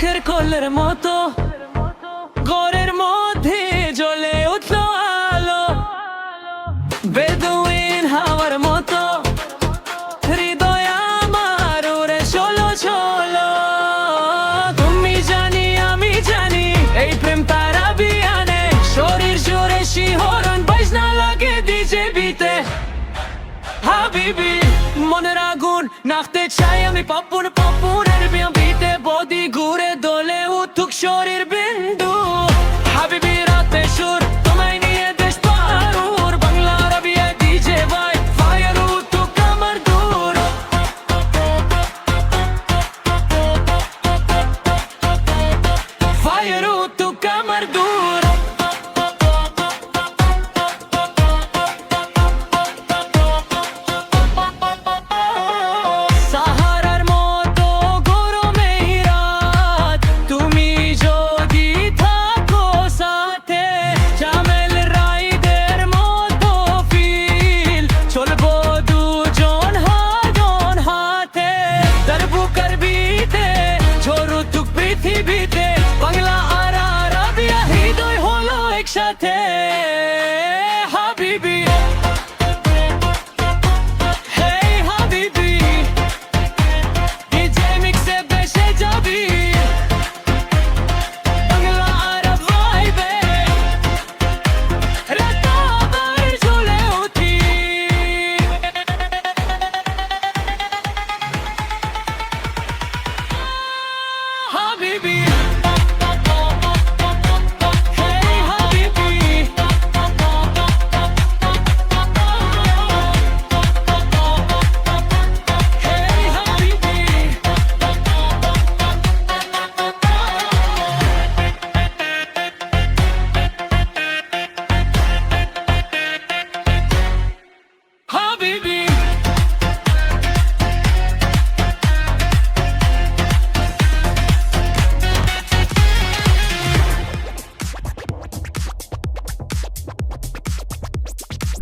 চোখের কোলের মতো ঘরের মধ্যে জ্বলে উঠলো আলো, বেদুইন হাওয়ার মতো হৃদয় আমার উড়ে চলো চলো। তুমি জানি আমি জানি এই প্রেম তারা বিয়ানে, শরীর জোরে শিহরণ বাজনা লাগে ডিজে বিতে। হাবিবি মনের আগুন নাচতে চাই আমি, পাপুনের বিতে বডি ঘুরে দোলে উঠুক শরীর বিন্দু।